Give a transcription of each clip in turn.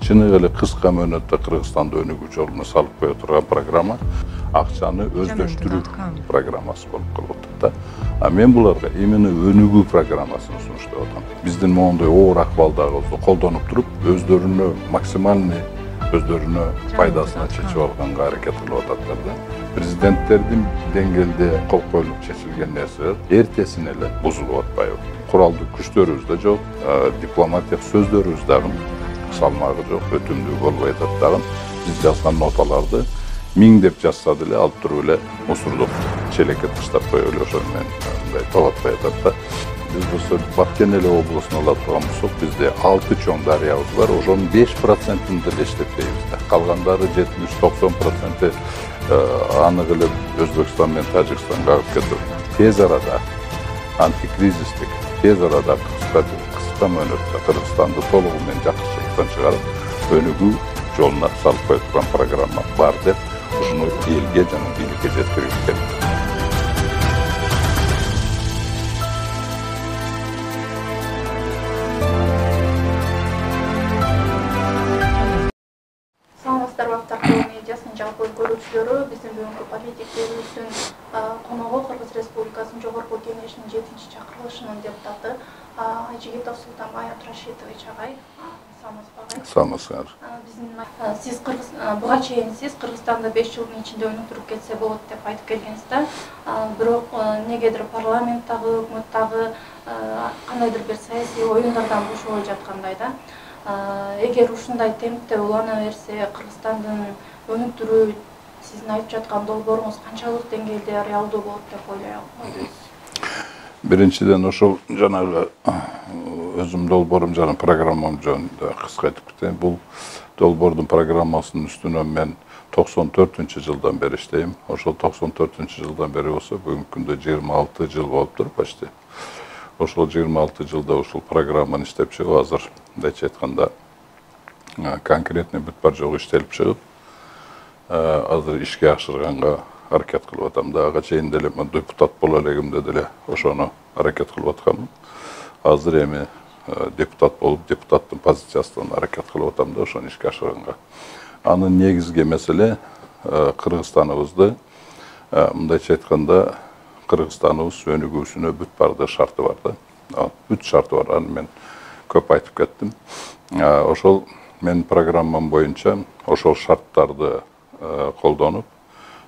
чыны эле кыска мөөнөттө Кыргызстанда өнүгүү жолуна салып кое турган программа акчаны өздөштүрүү программасы болуп калып атат да. А мен буларга именно өнүгүү программасын сунуштап атам. Биздин моундай оор акыбалдагыбызды колдонуп туруп, өздөрүнө максимальный өздөрүнө пайдасына чечип алганга аракет кылып ататтар да. Президенттердин деңгээлде кол коюлуп чечилген нерселер эртесине эле бузулуп атпайбы. Куралдык күчтөрүбүз да жок, дипломатиялык сөздөрүбүз дагы салмагы жок, өтүмдүү болбой атат дагы. Биз жазган ноталарды 1000 деп жазса деле алып туруп эле мусордук челекке таштап коюп эле ошону менен мындай талатпай атат да. Biz bu Bakkенеле обласына алып турган болсок, бизде 6 чоң дарыябыз бар, ошонун 5%-ын деле иштетпейбиз да. Калгандары 70-90% аны кылып Өзбекстан менен Тажикстанга алып кетип, тез арада антикризистик, тез арада кыска мөөнөттө Кыргызстанды толугу менен жакшылыктан чыгарып, өнүгүү жолуна салып кое турган программа бар деп, ушуну элге жана бийликке жеткиргим келет. Жалпы көрүүчүлөрү биздин бүгүнкү политиктерибиздин коногу Кыргыз Республикасынын Жогорку Кеңешинин 7-чи чакырылышынын депутаты Айжигитов Султанбай Абдрашитович агай. Саламатсыздар. Сиз буга чейин сиз Кыргызстанда 5 жылдын ичинде өнүктүрүп кетсе болот деп айтып келгенсиз да. Бирок негедир парламенттагы, өкмөттөгү кандайдыр бир саясий оюндардан бошобой жаткандай да. Эгер ушундай темпте улана берсе, Кыргызстандын өнүктүрүү сиздин айтып жаткан долбооруңуз канчалык деңгээлде реалдуу болот деп ойлойсуз? Биринчиден ошол жанагы өзүм долбоорум жана программам жөнүндө кыска айтып кетейин. Бул долбоордун программасынын үстүнөн мен 94-жылдан бери иштейм. Ошол 94-жылдан бери болсо бүгүнкү күндө 26 жыл болуп тур почти. Ошол 26 жылда ушул программаны иштеп чыгып, азыр мындайча айтканда конкретный бүт бар жогу иштелип чыгып, азыр ишке ашырганга аракет кылып атам да. Ага чейин деле депутат боло элегимде деле ошону аракет кылып атканмын. Азыр эми депутат болуп, депутаттын позициясынан аракет кылып атам да ошону ишке ашырганга. Анын негизги маселе Кыргызстаныбызды мындайча айтканда Кыргызстаныбыз өнүгүүсүнө бүт барды шарты бар да. Бүт шарты бар. Аны мен көп айтып кеттим. Ошол менин программам боюнча ошол шарттарды колдонуп,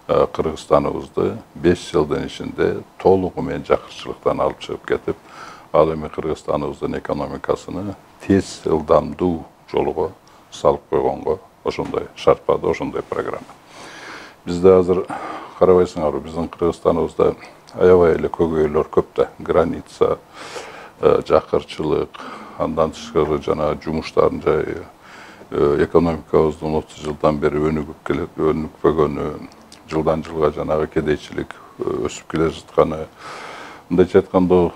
Кыргызстаныбызды 5 жылдын ичинде толугу менен жакырчылыктан алып чыгып кетип, ал эми Кыргызстаныбыздын экономикасыны тез, ылдамдуу жолго салып койгонго ошондой шарт бар да, ошондой программа. Бизде азыр карабайсыңарбы, биздин Кыргызстаныбызда аябай эле көйгөйлөр көп да. Граница, жакырчылык, андан тышкары жана жумуштардын жайы, экономикабыздын 30 жылдан бери өнүкпөгөнү, жылдан жылга жанагы кедейчилик өсүп келе жатканы, мындайча айтканда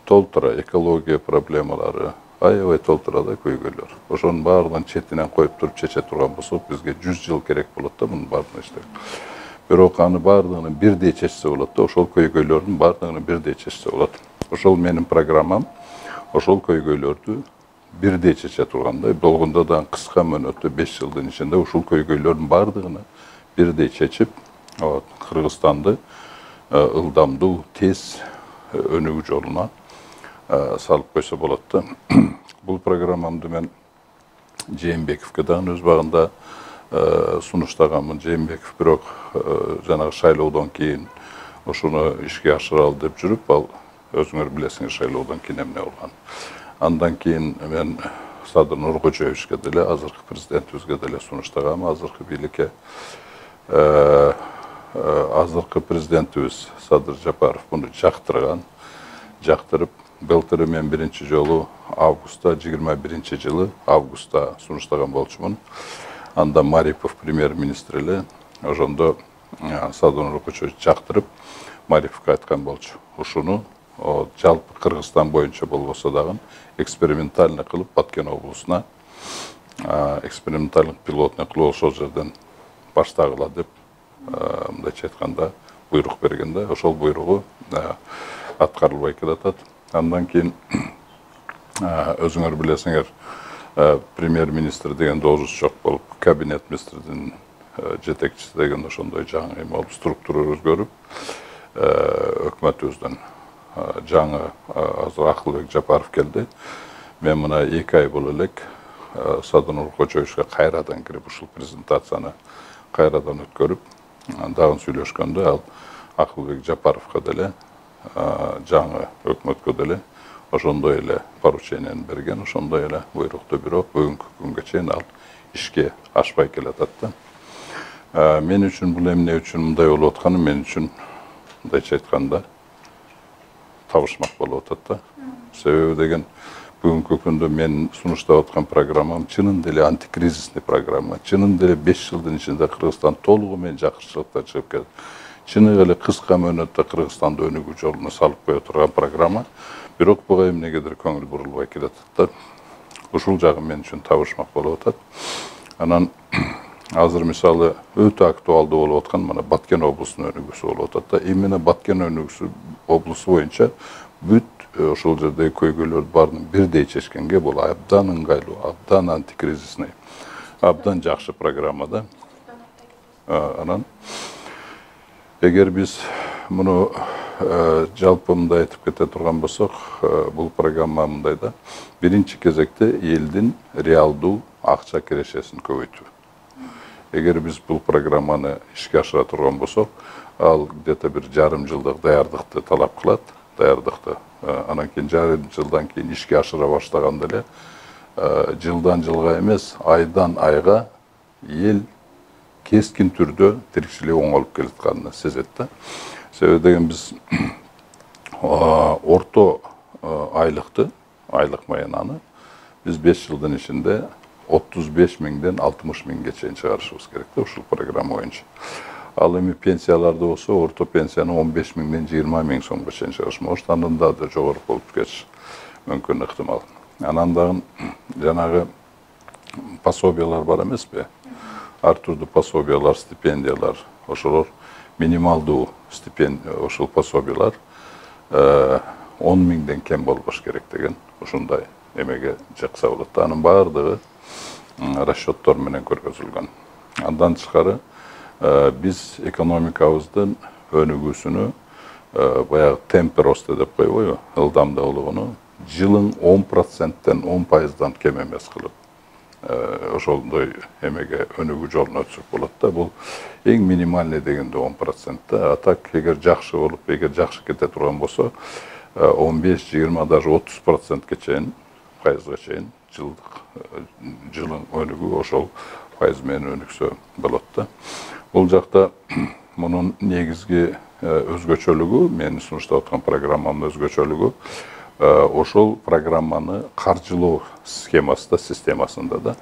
толтура экология проблемалары, аябай толтура да көйгөйлөр. Ошонун баардыгын четинен коюп туруп чече турган болсок, бизге 100 жыл керек болот да мунун баардыгын иштеп. Бирок аны баардыгын бирдей чечсе болот да, ошол көйгөйлөрдүн баардыгын бирдей чечсе болот. Ошол менин программам ошол көйгөйлөрдү бирдей чече тургандай, болгондо да кыска мөөнөттө 5 жылдын ичинде ушул көйгөйлөрдүн баардыгын бирдей чечип, Кыргызстанды ылдамдуу, тез өнүгүү жолуна салып койсо болот да. Бул программамды мен Жээнбековго дагы өз багында сунуштаганмын. Жээнбеков бирок жанагы шайлоодон кийин ошону ишке ашыралы деп жүрүп, ал өзүңөр билесиңер шайлоодон кийин эмне болгон. Андан кийин мен Садыр Нуркожоевичке деле, азыркы президентибизге деле сунуштагам. Азыркы бийликке азыркы президентибиз Садыр Жапаров муну жактырып, былтыр мен биринчи жолу августта, 21-жылы августта сунуштаган болчумун. Анда Марипов премьер-министр эле, ошондо Садыр Нуркожоевич жактырып, Мариповго айткан болчу. Ушуну жалпы Кыргызстан боюнча болбосо дагы экспериментально кылып Баткен облусуна экспериментальный пилотный кылып ошол жерден баштагыла деп мындайча айтканда буйрук берген да. Ошол буйругу аткарылбай келатат. Андан кийин өзүңөр билесиңер, Премьер-министр деген должность жоқ болып, кабинет министрдің жетекчisi деген ошондой жаңы эме структура өзгөрүп, өкмөт өзүнөн жаңы азыр Акылбек Жапаров келди. Мен мына 2 ай боло элек Садынур Кочоевичке кайрадан кирип ушул презентацияны кайрадан өткөрүп, дагы сүйлөшкөндө ал Акылбек Жапаровго деле жаңы өкмөткө деле ошондой эле поручениени берген, ошондой эле буйрукту, бирок бүгүнкү күнгө чейин ал ишке ашпай келатат да. Мен үчүн бул эмне үчүн мындай болуп атканы, мен үчүн мындайча айтканда табышмак болуп атат да. Себеби деген бүгүнкү күндө мен сунуштап аткан программам чынын деле антикризисный программа. Чынын деле 5 жылдын ичинде Кыргызстан толугу менен жакшылыкка чыгып келди. Чыны эле кыска мөөнөттө Кыргызстанды өнүгүү жолуна салып кое турган программа. Бирок буга эмнегедир көңүл бурулбай келатат да. Ушул жагы мен үчүн табышмак болуп атат. Анан азыр мисалы өтө актуалдуу болуп аткан мына Баткен облусунун өнүгүүсү болуп атат да. Именно Баткен өнүгүүсү облусу боюнча бүт ошол жердеги көйгөйлөрдү баарын бирдей чечкенге бул абдан ыңгайлуу, абдан антикризисный, абдан жакшы программа да. Анан эгер биз муну жалпы мындай айтып кете турган болсок, бул программа мындай да. Биринчи кезекте элдин реалдуу акча кирешесин көбөйтүү. Эгер биз бул программаны ишке ашыра турган болсок, ал где-то бир жарым жылдык даярдыкты талап кылат, даярдыкты. Анан кийин жарым жылдан кийин ишке ашыра баштаганда эле жылдан жылга эмес, айдан айга эл кескин түрдө тиричилиги оңолуп келатканын сезет да. Себеби деген биз орто айлыкты, айлык маянаны биз 5 жылдын ичинде 35 миңден 60 миңге чейин чыгарышыбыз керек да ушул программа боюнча. Ал эми пенсияларды болсо, орто пенсияны 15 миңден 20 миң сомго чейин чыгарыш. Может, андан да жогору болуп кетиш мүмкүн, ыктымал. Анан дагы жанагы пособиялар бар эмеспи? Ар түрдүү пособиялар, стипендиялар, ошолор минималдуу стипендия, ошол пособиялар 10 миңден кем болбош керек деген ушундай эмеге жакса болот. Анын баардыгы расчеттор менен көргөзүлгөн. Андан тышкары биз экономикабыздын өнүгүүсүнү баягы темп роста деп койбойбу, ылдамдуулугуну жылың 10%-тен 10%-дан кем эмес кылып ошондой эмеге өнүгүү жолуна өтсөк болот да. Бул эң минимальный дегенде 10%. А так эгер жакшы болуп, эгер жакшы кете турган болсо 15, 20, даже 30%ке чейин, пайызга чейин жылың өнүгүү ошол пайыз менен өнүксө болот да. Бул жакта мунун негизги өзгөчөлүгү, мен сунуштап аткан программанын өзгөчөлүгү ошол программаны каржылоо схемасында, системасында да.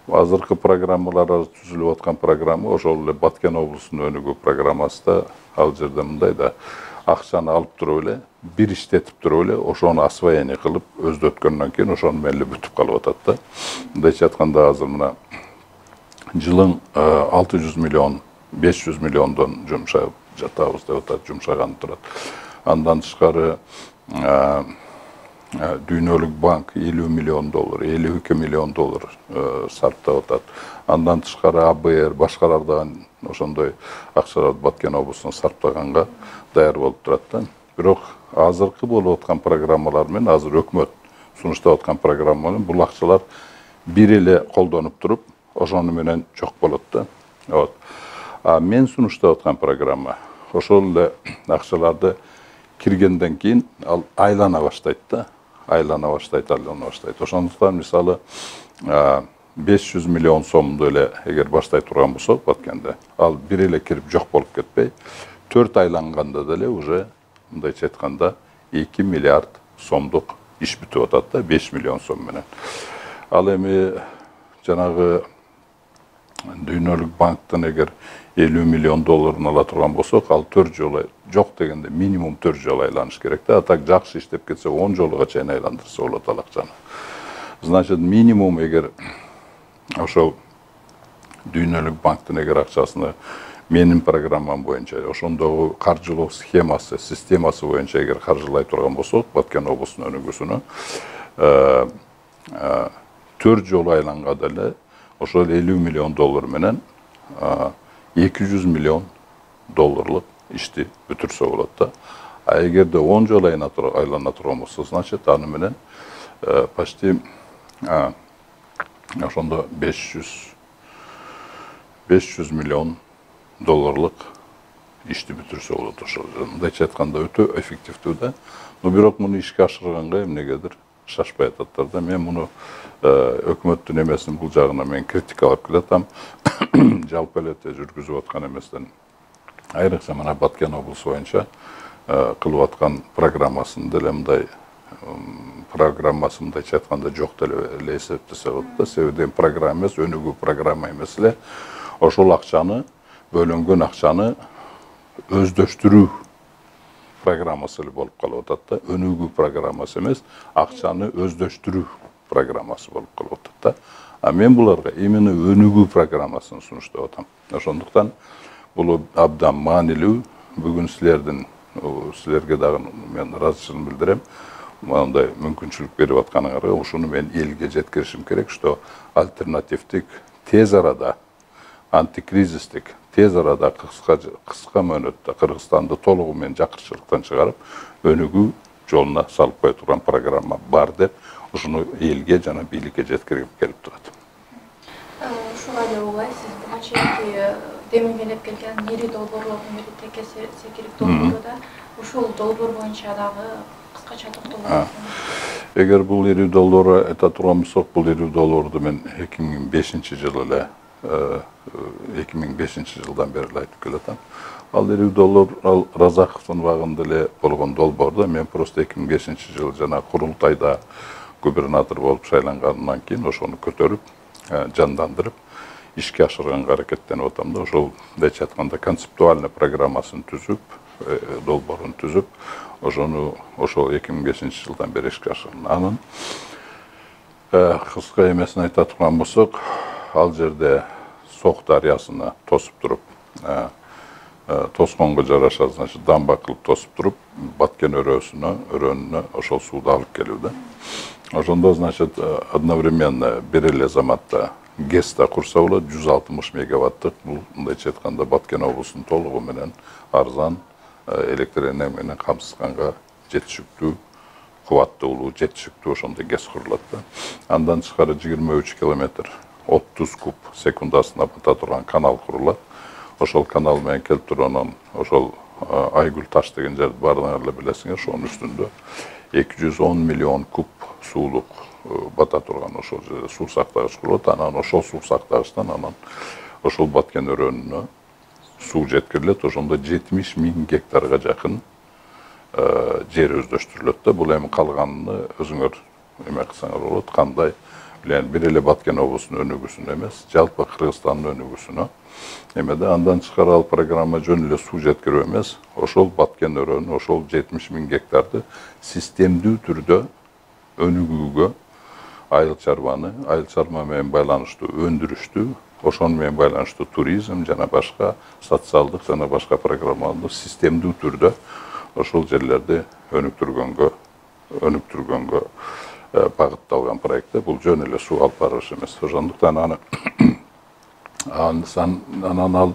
Азыркы программалар түзүлүп аткан программа ошол эле Баткен облусунун өнүгүү программасында ал жерде мындай да, акчаны алып туруп эле, бир иштетип туруп эле, ошону освоение кылып, өздөткөндөн кийин ошону менен эле бүтүп калып атат да. Мындайча айтканда азыр мына жылың 600 миллион, 500 миллиондон жумшап жатабыз деп атат, жумшаганы турат. Андан тышкары Дүйнөлүк банк 50 миллион доллар, 52 миллион доллар сарптап атат. Андан тышкары АБР, башкалар да ошондой акчаларды Баткен облусуна сарптаганга даяр болуп турат да. Бирок азыркы болуп аткан программалар менен азыр өкмөт сунуштап аткан программа менен бул акчалар бир эле колдонуп туруп, ошону менен жок болот да. Вот. А мен сунуштап аткан программа ошол эле акчаларды киргенден кийин ал айлана баштайт да. Айлана баштайт. Ошондуктан мисалы 500 миллион сомду эле эгер баштай турган болсок Баткенде, ал бир эле кирип жок болуп кетпей, 4 айланганда деле уже мындайча айтканда 2 миллиард сомдук иш бүтүп атат да, 5 миллион сом менен. Ал эми жанагы Дүйнөлүк банктан эгер 50 миллион долларын ала турган болсок, ал 4 жолу жок дегенде минимум 4 жолу айланыш керек да. А так жакшы иштеп кетсе 10 жолуга чейин айландырса болот ал акчаны. Значит, минимум эгер ошол Дүйнөлүк банктын эгер акчасыны менин программам боюнча, ошондогу каржылоо схемасы, системасы боюнча эгер каржылай турган болсок, Баткен облусунун өнүгүүсүнө 4 жол айланганда эле ошол 50 миллион доллар менен 200 миллион долларлык ишти бүтүрсө болот да. А эгерде 10 жол айлана турган болсо, значит аны менен почти ошондо 500 миллион долларлык ишти бүтүрсө болот. Ошол мындайча айтканда өтө эффективдүү да. Но бирок муну ишке ашырганга эмнегедир шашпай ататтар да. Мен муну өкмөттүн эмесин бул жагына мен критикалап келатам. Жалпы эле жүргүзүп аткан эместен айрыкча мына Баткен облусу боюнча кылып аткан программасын деле мындай программасы мындайча айтканда жок деле эсептесе болот да. Себеби программа эмес, өнүгүү программа эмес эле. Ошол акчаны, бөлөнгөн акчаны өздөштүрүү программасы эле болуп калып атат да. Өнүгүү программасы эмес, акчаны өздөштүрүү программасы болуп калып атат да. А мен буларга именно өнүгүү программасын сунуштап атам. Ошондуктан бул абдан маанилүү. Бүгүн силерге дагы мен ыраазычылыгымды билдирем. Мындай мүмкүнчүлүк берип атканыңарга ушуну мен элге жеткиришим керек, что альтернативдик тез арада антикризистик тез арада кыска мөөнөттө Кыргызстанды толугу менен жакырчылыктан чыгарып, өнүгүү жолуна салып кое турган программа бар деп, ушуну элге жана бийликке жеткирип келип турат. Ушуга эле улай, сиз буга чейинки демилгелеп келген ири долбоорлордун бири текеси секирик долбоору да, ушул долбоор боюнча дагы кыскача токтолсоңуз. Эгер бул ири долбоорду айта турган болсок, бул ири долбоорду мен 2005-жылы эле 2005 жылдан бери айтып келатам. Ал ири долбоор ал Разаковдун убагында эле болгон долбоорду мен просто 2005 жылы жана курултайда губернатор болуп шайлангандан кийин ошону көтөрүп, жандандырып, ишке ашырганга аракеттенип атам да. Ошол мындайча айтканда концептуальный программасын түзүп, долбоорун түзүп, ошону ошол 2005 жылдан бери ишке ашырган. Анын кыска эмесин айта турган болсок, ал жерде Сок дарыясына тосуп туруп, тосконго жараша, значит, дамба кылып тосуп туруп, Баткен өрөөнүнө ошол сууду алып келүү да. Ошондо, значит, одновременно бир эле заматта ГЭС да курса болот, 160 мегаваттык, бул мындайча айтканда Баткен облусунун толугу менен арзан электр энергия менен камсызганга жетишиктүү, кубаттуулугу жетишиктүү ошондой ГЭС курулат да. Андан тышкары 23 километр 30 куб секундасына бата турган канал курулат. Ошол канал менен келип турган ошол Айгүл таш деген жерди баарыңар эле билесиңер, ошонун үстүндө 210 миллион куб суулук бата турган ошол жерде суу сактагыч курулат. Анан ошол суу сактагычтан анан ошол Баткен өрөөнүнө суу жеткирилет. Ошондо 70 000 гектарга жакын жер өздөштүрүлөт да. Бул эми калганын өзүңөр эме кылсаңар болот. Кандай бир эле Баткен облусунун өнүгүүсүнө эмес, жалпы Кыргызстандын өнүгүүсүнө. Эмеде андан тышкары ал программа жөн эле суу жеткирүү эмес, ошол Баткен өрөөнүн ошол 70 000 гектарды системдүү түрдө өнүгүүгө, айыл чарба менен байланыштуу өндүрүштү, ошону менен байланыштуу туризм жана башка социалдык жана башка программаларды системдүү түрдө ошол жерлерди өнүктүргөнгө багытталган проектте. Бул жөн эле суу алып барыш эмес. Ошондуктан анан ал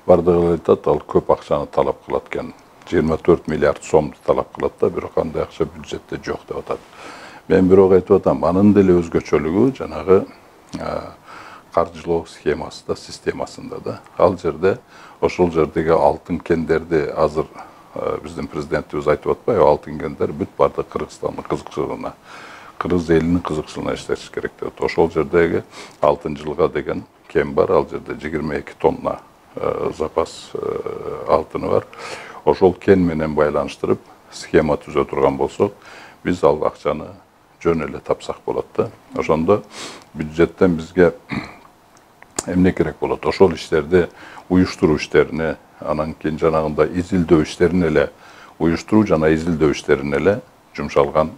бардыгы эле айтат, ал көп акчаны талап кылат экен. 24 миллиард сомду талап кылат да, бирок андай акча бюджетте жок деп атат. Мен бирок айтып атам, анын деле өзгөчөлүгү жанагы каржылоо схемасында, системасында да. Ал жерде ошол жердеги алтын кендерди азыр биздин президентибиз айтып атпайбы, алтын кендер бүт бардык Кыргызстандын кызыкчылыгына, Кыргыз элинин кызыкчылыгына иштеш керек деп. Ошол жердеги алтын жылга деген кен бар, ал жерде 22 тонна запас алтыны бар. Ошол кен менен байланыштырып схема түзө турган болсок, биз ал акчаны жөн эле тапсак болот да. Ошондо бюджеттен бизге эмне керек болот? Ошол иштерди уюштуруу иштерине, анан кийин жанагында изилдөө иштерине эле, уюштуруу жана изилдөө иштерине эле жумшалган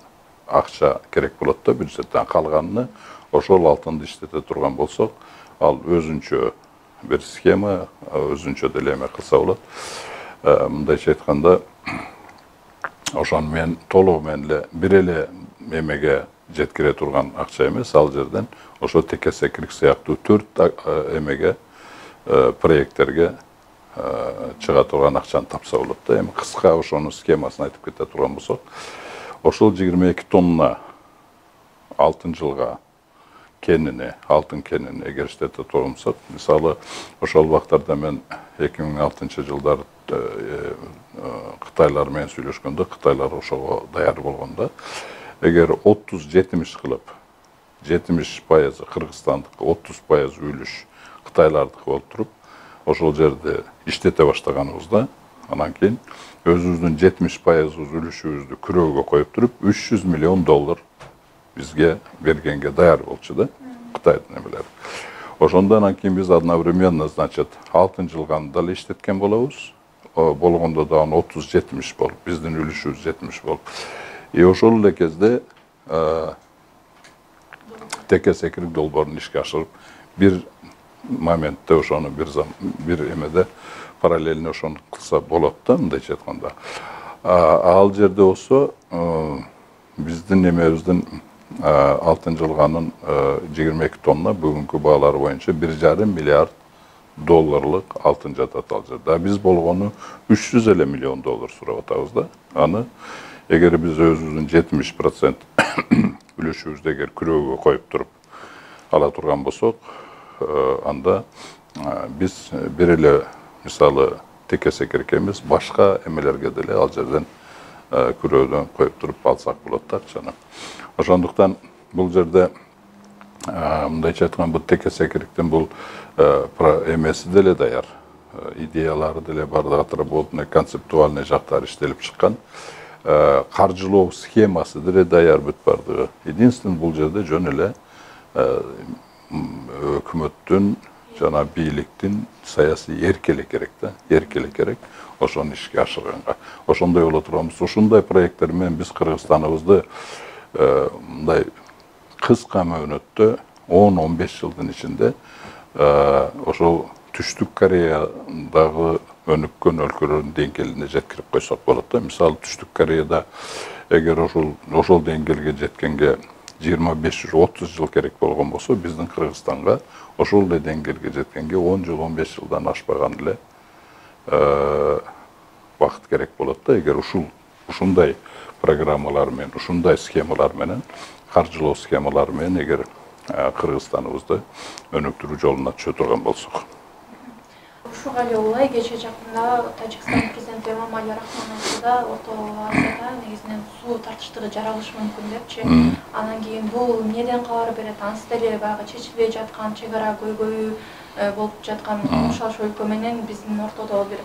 акча керек болот да бюджеттен. Калганын ошол алтынды иштете турган болсок, ал өзүнчө бир схема, өзүнчө деле эме кылса болот. Мындайча айтканда, ошону мен толугу менен эле бир эле эмеге жеткире турган акча эмес, ал жерден ошо теке секирик сыяктуу 4 эмеге проекттерге чыга турган акчаны тапса болот да. Эми кыска ошонун схемасын айтып кете турган болсок, ошол 22 тонна алтын жылга кенини, алтын кенини эгер иштете турган болсок, мисалы ошол убактарда мен 2006-жылдар Кытайлар менен сүйлөшкөндө, Кытайлар ошого даяр болгондо, эгер 30-70 кылып, 70% Кыргызстандык, 30% үлүш Кытайлардык болуп туруп, ошол жерде иштете баштаганыбызда, анан кийин өзүбүздүн 70% үлүшүбүздү күрөөгө коюп туруп, $300 миллион бизге бергенге даяр болчу да, Кытайдын эмелери. Ошондон кийин биз одновременно, значит, алтын жылганы дагы иштеткен болобуз. Болгондо да 30-70 болуп, биздин үлүшүбүз 70 болуп. Ошол эле кезде теке секирик долбоорун ишке ашырып, бир моментте ошону бир эмеде параллельно ошону кылса болот да, мындайча айтканда. Ал жерде болсо биздин эмебиздин алтын жылганын 22 тонна бүгүнкү баалар боюнча $1,5 миллиард алтын жатат ал жерде. Биз болгону $300 миллион сурап атабыз да. Аны эгер биз өзүбүздүн 70% үлүшүбүздү эгер күрөөгө коюп туруп ала турган болсок, анда биз бир эле мисалы теке секирик эмес, башка эмелерге деле ал жерден күрөөдөн коюп туруп алсак болот да акчаны. Ошондуктан бул жерде мындайча айтканда, бул теке секириктин бул эмеси деле даяр, идеялары деле бардыгы отработанный, концептуальный жактары иштелип чыккан, каржылоо схемасы деле даяр бүт бардыгы. Единственный бул жерде жөн эле өкмөттүн жана бийликтин саясий эркелик керек да, эркелик керек ошону ишке ашырганга. Ошондой боло турганбыз. Ушундай проекттер менен биз Кыргызстаныбызды мындай кыска мөөнөттө 10-15 жылдын ичинде ошол Түштүк Кореядагы өнүккөн өлкөлөрдүн деңгээлине жеткирип койсок болот да. Мисалы Түштүк Кореяда эгер ошол деңгээлге жеткенге 25-30 жыл керек болгон болсо, биздин Кыргызстанга ошол эле деңгээлге жеткенге 10 жыл, 15 жылдан ашпаган эле вакыт керек болот да. Эгер ушундай программалар менен, ушундай схемалар менен, каржылоо схемалары менен эгер Кыргызстаныбызды өнүктүрүү жолуна түшө турган болсок. Ушуга эле улай кече жакында Тажикстан президенти Эмомали Рахмонов да Орто Азияда негизинен суу тартыштыгы жаралышы мүмкүн депчи. Анан кийин бул неден кабар берет? Ансы деле баягы чечилбей жаткан чек ара көйгөйү болуп жаткан ошол өлкө менен биздин ортодо бир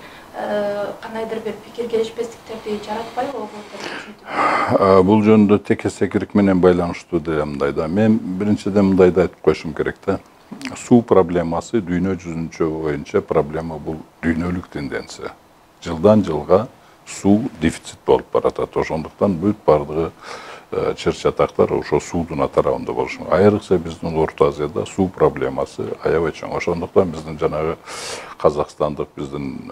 кандайдыр бир пикир келишпестиктерди жаратпайбы бул? Бул жөнүндө теке секирик менен байланыштуу деле мындай да. Мен биринчиден мындайды айтып коюшум керек да. Суу проблемасы дүйнө жүзүнчө боюнча проблема, бул дүйнөлүк тенденция. Жылдан жылга суу дефицит болуп баратат. Ошондуктан бүт бардыгы чыр-чатактар ошо суудун тарабында болушу. Айрыкча биздин Орто Азияда суу проблемасы аябай чоң. Ошондуктан биздин жанагы Казакстандык биздин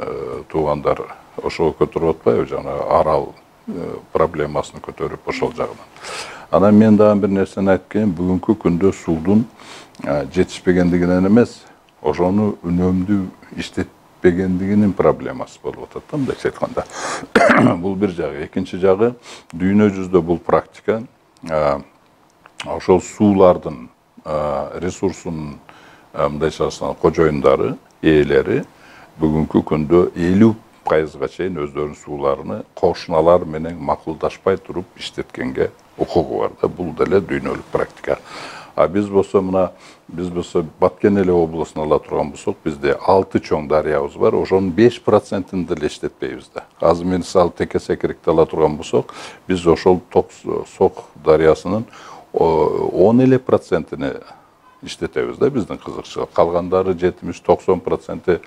туугандар ошого көтөрүп атпайбы, жанагы арал проблемасын көтөрүп ошол жагынан. Анан мен дагы бир нерсени айткем, бүгүнкү күндө суудун жетишпегендигинен эмес, ошону үнөмдүү иштетпегендигинин проблемасы болуп атат да, мындайча айтканда. Бул бир жагы. Экинчи жагы, дүйнө жүзүндө бул практика ошол суулардын ресурсунун мындайча айтканда кожоюндары, ээлери бүгүнкү күндө 50% чейин өздөрүнүн сууларыны кошуналар менен макулдашпай туруп иштеткенге укугу бар да. Бул деле дүйнөлүк практика. Биз болсо Баткенеле областын ала турган болсок, бизде 6 чоң дарыябыз бар. Ошонун 5%-ин деле иштетпейбиз да. Азыр мен мисалы теке секирикти ала турган болсок, биз ошол Сок дарыясынын 10% иштетебиз да биздин кызыкчылык. Калгандары 70-90%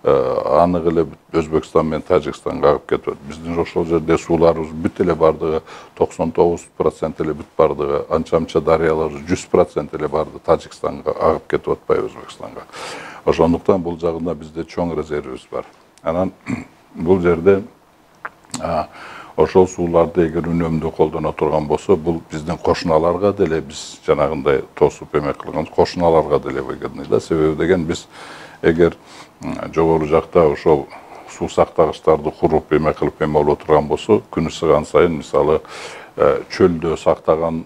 анык эле Өзбекстан менен Тажикстанга агып кетет. Биздин ошол жерде сууларыбыз бүт эле бардыгы 99% эле бүт бардыгы, анча-мынча дарыяларыбыз 100% эле барды Тажикстанга агып кетип атпайбы, Өзбекстанга. Ошондуктан бул жагында бизде чоң резервибиз бар. Анан бул жерде ошол сууларды эгер үнөмдүү колдоно турган болсо, бул биздин кошуналарга деле биз жанагындай тосуп эме кылган кошуналарга деле выгодный да. Себеби деген биз эгер жогору жакта ошол суу сактагычтарды куруп эме кылып эме боло турган болсо, күн ысыган сайын мисалы чөлдө сактаган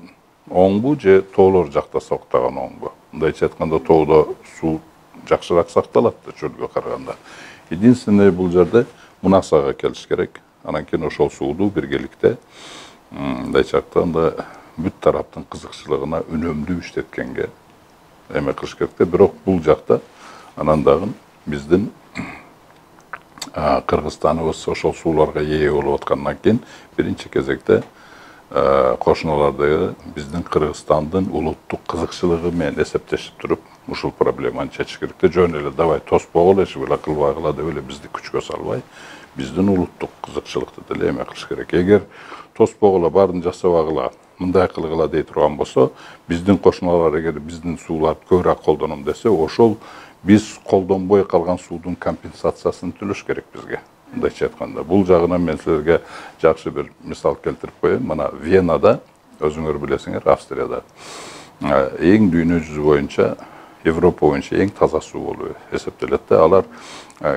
оңбу же тоолор жакта сактаган оңбу. Мындайча айтканда тоодо суу жакшыраак сакталат да чөлгө караганда. Единственное бул жерде мунасага келиш керек. Анан кийин ошол сууду биргеликте мындайча айтканда бүт тараптын кызыкчылыгына үнөмдүү иштеткенге эме кылыш керек да. Бирок бул жакта анан дагы биздин Кыргызстаныбыз ошол сууларга ээ болуп аткандан кийин биринчи кезекте кошуналарды биздин Кыргызстандын улуттук кызыкчылыгы менен эсептешип туруп ушул проблеманы чечиш керек да. Жөн эле давай тоспогула, эч эле кылбагыла деп эле бизди күчкө салбай, биздин улуттук кызыкчылыкты деле эме кылыш керек. Эгер тоспогула баарын жасабагыла, мындай кылгыла дей турган болсо, биздин кошуналар эгер биздин сууларды көбүрөөк колдоном десе, ошол биз колдонбой калган суудун компенсациясын төлөш керек бизге. Мындайча айтканда, бул жагынан мен силерге жакшы бир мисал келтирип коеюн. Мына Венада, өзүңөр билесиңер, Австрияда эң дүйнө жүзү боюнча, Европа боюнча эң таза суу болуп эсептелет да. Алар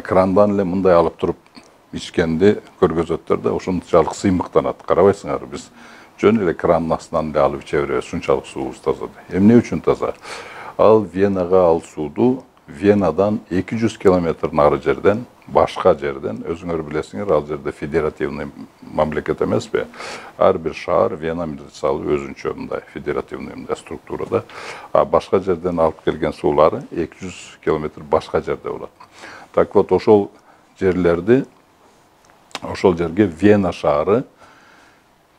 крандан эле мындай алып туруп ичкенди көргөзөттөр да, ошончалык сыймыктанат. Карабайсыңарбы, биз жөн эле кранын астынан эле алып иче беребиз, ушунчалык суубуз таза. Эмне үчүн таза? Ал Венага ал сууду Венадан 200 километр нары жерден, башка жерден, өзүңөр билесиңер, ал жерде федеративный мамлекет эмеспи? Ар бир шаар Вена мисалы өзүнчө мындай федеративный мындай структурада, а башка жерден алып келген суулары 200 километр башка жерде болот. Так вот, ошол жерге Вена шаары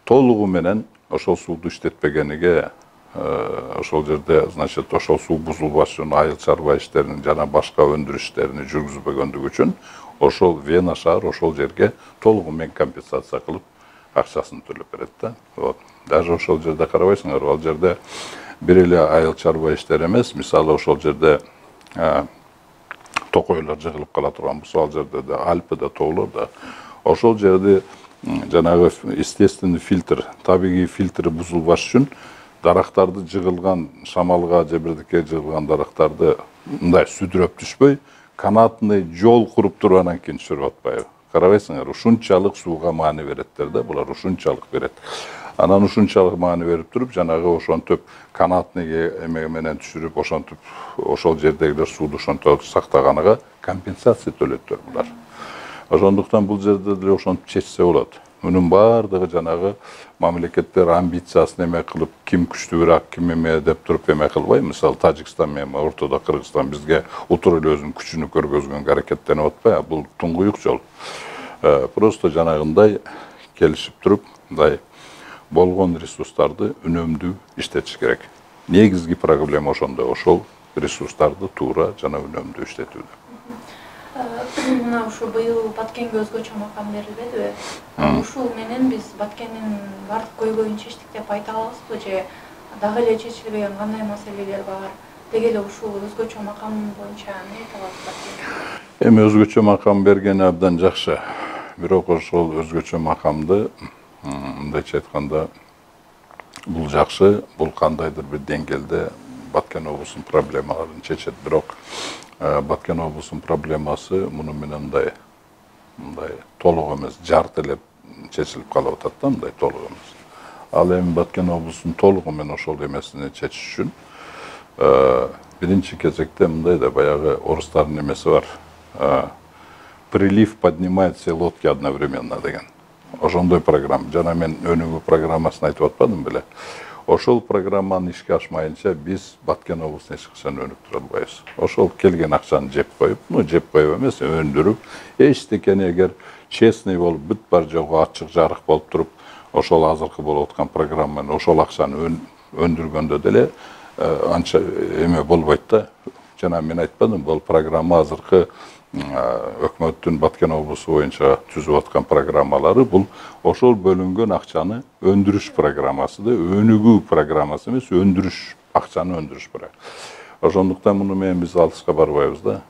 толугу менен ошол сууду иштетпегениге, ошол жерде, значит, ошол суу бузулбаш үчүн айыл чарба иштерин жана башка өндүрүш иштерин жүргүзбөгөндүгү үчүн ошол Вена шаар ошол жерге толугу менен компенсация кылып акчасын төлөп берет да. Вот. Даже ошол жерде карабайсыңар, ал жерде бир эле айыл чарба иштер эмес, мисалы ошол жерде токойлор жыгылып кала турган болсо, ал жерде да Альпы да, тоолор да, ошол жерде жанагы естественный фильтр, табигый фильтри бузулбаш үчүн дарактарды жыгылган, шамалга же бирдикке жыгылган дарактарды мындай сүдүрөп түшпөй, канатный жол куруп туруп анан кийин түшүрүп атпайбы. Карабайсыңар, ушунчалык сууга маани береттер да, булар ушунчалык берет. Анан ушунчалык маани берип туруп, жанагы ошонтип канатныйга эме менен түшүрүп, ошонтип ошол жердегилер сууду ошонтип сактаганыга компенсация төлөттөр булар. Ошондуктан бул жерде деле ошонтип чечсе болот. Мунун баардыгы жанагы мамлекеттер амбициясын эме кылып, ким күчтүүрөөк, ким эме деп туруп эме кылбай, мисалы Тажикстан менен ортодо Кыргызстан бизге утур эле өзүнүн күчүнү көргөзгөнгө аракеттенип атпайбы, бул туңгуюк жол. Просто жанагындай келишип туруп, мындай болгон ресурстарды үнөмдүү иштетиш керек. Негизги проблема ошондо, ошол ресурстарды туура жана үнөмдүү иштетүүдө. Мына ушу быйыл Баткенге өзгөчө макам берилбедиби? Ушул менен биз Баткендин бардык көйгөйүн чечтик деп айта алабызбы же дагы эле чечилбеген кандай маселелер бар? Деги эле ушул өзгөчө макам боюнча эмне айта аласыздар? Эми өзгөчө макам бергени абдан жакшы. Бирок ошол өзгөчө макамды мындайча айтканда бул жакшы, бул кандайдыр бир деңгээлде Баткен облусунун проблемаларын чечет. Бирок Баткен облусунун проблемасы муну менен мындай толук эмес, жарты эле чечилип калып атат да, мындай толук эмес. Ал эми Баткен облусунун толугу менен ошол эмесини чечиш үчүн биринчи кезекте мындай да баягы орустардын эмеси бар. Прилив поднимает все лодки одновременно деген. Ошондой программа. Жана мен өнүгүү программасын айтып атпадым беле. Ошол программаны ишке ашмайынча биз Баткен облусун эч качан өнүктүрө албайбыз. Ошол келген акчаны жеп коюп, жеп коюп эмес, өндүрүп, эчтекени эгер честный болуп, бүт бар жогу ачык жарык болуп туруп, ошол азыркы болуп аткан программа менен ошол акчаны өндүргөндө деле анча эме болбойт да. Жана мен айтпадым, бул программа азыркы өкмөттүн Баткен облусу боюнча түзүп аткан программалары, бул ошол бөлүнгөн акчаны өндүрүш программасы да, өнүгүү программасы эмес, өндүрүш, акчаны өндүрүш программасы. Ошондуктан муну менен биз алышка барбайбыз да.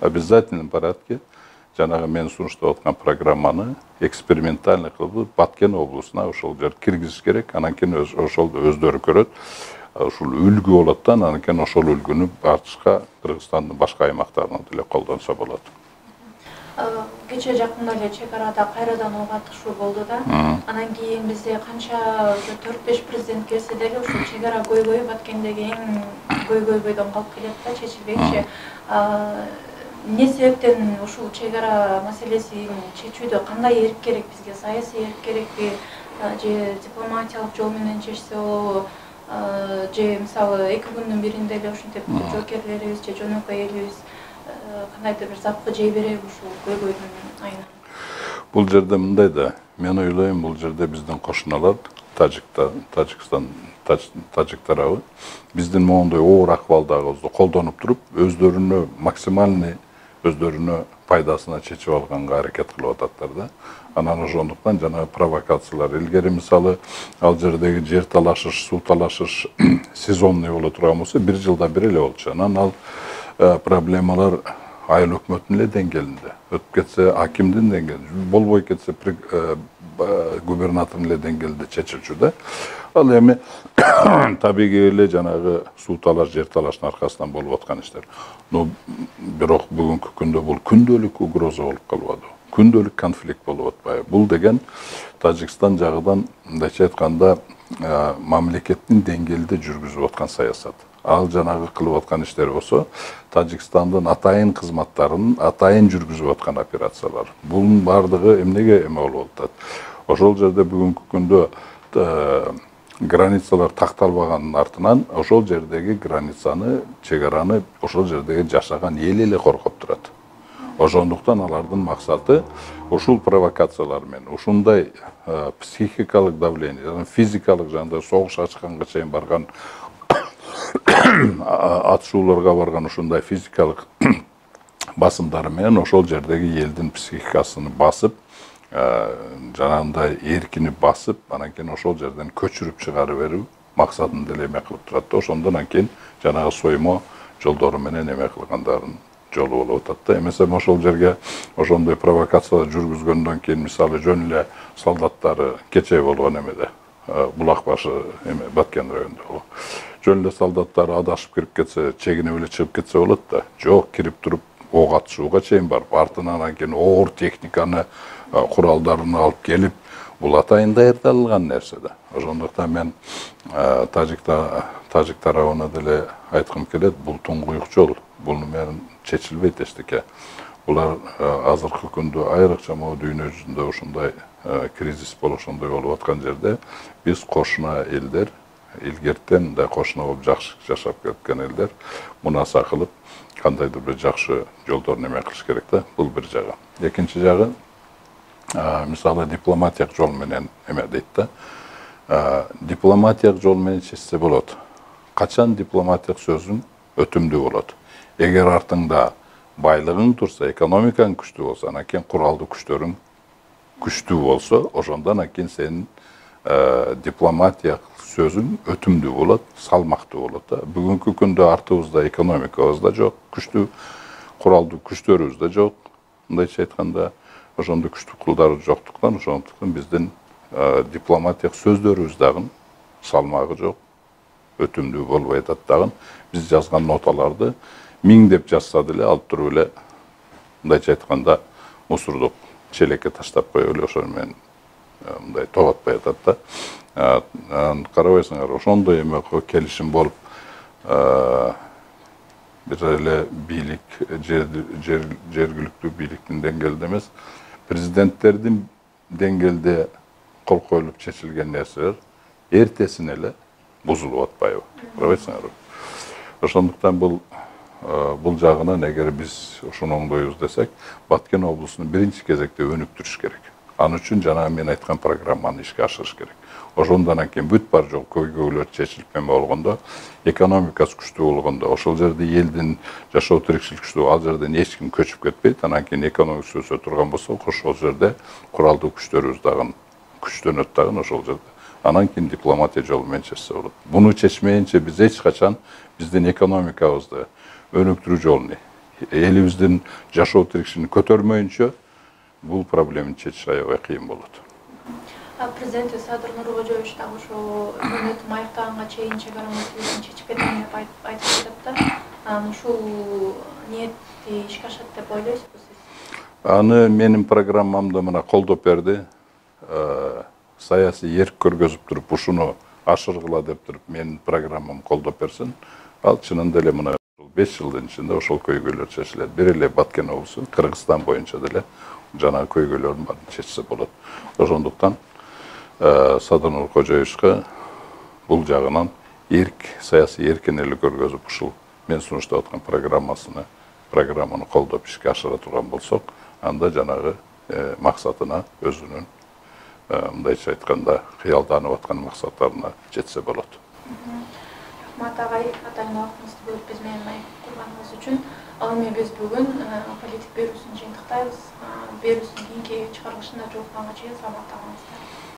Обязательном порядке жанагы мен сунуштап аткан программаны экспериментально кылып Баткен облусуна ошол жер киргизиш керек. Анан кийин ошолду өздөрү көрөт. Ушул үлгү болот да, анан кийин ошол үлгүнү башка Кыргызстандын башка аймактарына деле колдонсо болот. Кече жакында эле чек арада кайрадан ого атышуу болду да. Анан кийин бизде канча 4-5 президент келсе деле ушул чек ара көйгөйү Баткендеги эң көйгөйдөн калып келет да, чечилбейчи. Эмне себептен ушул чек ара маселесин чечүүдө кандай эрк керек бизге? Саясий эрк керекпи? Же дипломатиялык жол менен чечсе болобу? Же мисалы 2 күндүн биринде эле ушинтип жоокерлерибиз же жөнөкөй элибиз кандайдыр бир запкы жей береби ушул көйгөйдүн айынан? Бул жерде мындай да, мен ойлойм, бул жерде биздин кошуналар, Тажикстан тажик тарабы биздин моундай оор акыбалдагыбызды колдонуп туруп, өздөрүнө максимальный өздөрүнө пайдасына чечип алганга аракет кылып ататтар да. Анан ошондуктан жана провокациялар илгери мисалы ал жердеги жер талашыш, суу талашыш сезонный боло турган болсо 1 жылда бир эле болчу. Анан ал проблемалар айыл өкмөтүнүн эле деңгээлинде, өтүп кетсе акимдин деңгээлинде, болбой кетсе губернатордун эле деңгээлинде чечилчү да. Ал эми табигый эле жанагы суу талаш, жер талаштын аркасынан болуп аткан иштер. Но бирок бүгүнкү күндө бул күндөлүк угроза болуп калбады. Күндөлүк конфликт болуп атпайбы. Бул деген Тажикстан жагынан мындайча айтканда мамлекеттин деңгээлинде жүргүзүп аткан саясат. Ал жанагы кылып аткан иштер болсо, Тажикстандын атайын кызматтарынын атайын жүргүзүп аткан операциялар. Бунун бардыгы эмнеге эме болуп атат? Ошол жерде бүгүнкү күндө границалар такталбаганын артынан ошол жердеги границаны, чек араны ошол жердеги жашаган эл эле коргоп турат. Ошондуктан алардын максаты ушул провокациялар менен, ушундай психикалык давление, физикалык жанда согуш ачканга чейин барган атышууларга барган ушундай физикалык басымдары менен ошол жердеги элдин психикасын басып, жанагындай эркинип басып, анан кийин ошол жерден көчүрүп чыгарып берүү максатын деле эме кылып турат да. Ошондон кийин жанагы соймо жолдору менен эме кылгандарын жолу болуп атат да. Эмесе ошол жерге ошондой провокациялар жүргүзгөндөн кийин мисалы жөн эле солдаттары кечээ болгон эмеде Булак башы эме Баткен районунда жөн эле солдаттары адашып кирип кетсе, чегинип эле чыгып кетсе болот да. Жок, кирип туруп ок атышууга чейин барып, артынан анан кийин оор техниканы, куралдарын алып келип, бул атайын даярдалган нерсе да. Ошондуктан мен тажик тарабына деле айткым келет, бул туңгуюк жол, буну менен чечилбейт эчтеке. Булар азыркы күндө айрыкча могу дүйнө жүзүндө ушундай кризис болушундай болуп аткан жерде биз кошуна элдер, илгертен да кошуна болуп жакшы жашап кеткен элдер мунаса кылып кандайдыр бир жакшы жолдорун эме кылыш керек да. Бул бир жагы. Экинчи жагы мисалы дипломатиялык жол менен эме дейт да. Дипломатиялык жол менен чечсе болот. Качан дипломатиялык сөзүң өтүмдүү болот? Эгер артыңда байлыгың турса, экономикаң күчтүү болсо, анан кийин куралдуу күчтөрүң күчтүү болсо, ошондон кийин сенин дипломатиялык сөзүң өтүмдүү болот, салмактуу болот да. Бүгүнкү күндө артыбызда экономикабыз да жок, күчтүү куралдуу күчтөрүбүз да жок. Мындайча айтканда, ошондой күчтүү куралдар жоктуктан, ошондуктан биздин дипломатиялык сөздөрүбүз дагы салмагы жок, өтүмдүү болбой атат дагы. Биз жазган ноталарды миңдеп жазса деле алып туруп эле мындайча айтканда мусордук челекке таштап коюп эле ошол менен мындай тоботпой атат да. Карабайсыңар, ошондой эме келишим болуп бир эле бийлик, жергиликтүү бийликтин деңгээлинде эмес, президенттердин деңгээлде кол коюлуп чечилген нерселер эртесин эле бузулуп атпайбы? Карабайсыңар. Ошондуктан бул жагынан эгер биз ошону оңдойбуз десек, Баткен облусунун биринчи кезекте өнүктүрүш керек. Аны үчүн жана мен айткан программаны ишке ашырыш керек. Ошондон кийин бүт бар жол көйгөйлөр чечилип эме болгондо, экономикасы күчтүү болгондо, ошол жерде элдин жашоо тиричилик күчтүү, ал жерден эч ким көчүп кетпейт, анан кийин экономикасы өсө турган болсо, ошол жерде куралдуу күчтөрүбүз дагы күчтөнөт дагы ошол жерде. Анан кийин дипломатия жолу менен чечсе болот. Буну чечмейинче биз эч качан биздин экономикабызды өнүктүрүү жолун элибиздин жашоо тирикшини көтөрмөйүнчө бул проблеманы чечиш аябай кыйын болот. Президент Садыр Нуркожоевич дагы ошо өкмөтүн аяктаганга чейин чегара маселесин чечип кетем деп айтып жатат да. Ушул ниетти ишке ашат деп ойлойсузбу сиз? Аны менин программамда мына колдоп берди. Саясий эрк көргөзүп туруп, ушуну ашыргыла деп туруп менин программам колдоп берсин. Ал чынында эле мына 5 жылдын ичинде ошол көйгөйлөр чечилет. Бир эле Баткен облусу, Кыргызстан боюнча деле жана көйгөйлөрдүн баарын чечсе болот. Ошондуктан Садыр Нуркожоевичке бул жагынан саясий эркинелик көргөзүп, ушул мен сунуштап аткан программаны колдоп ишке ашыра турган болсок, анда жанагы максатына өзүнүн мындайча айтканда кыялданып аткан максаттарына жетсе болот. Рахмат агай, атайын убактыңызды бөлүп биз менен маек курганыңыз үчүн. Ал эми биз бүгүн политик берүүсүн жыйынтыктайбыз. Берүүсүн кийинки чыгарылышында жолукканга чейин саламатта калыңыздар.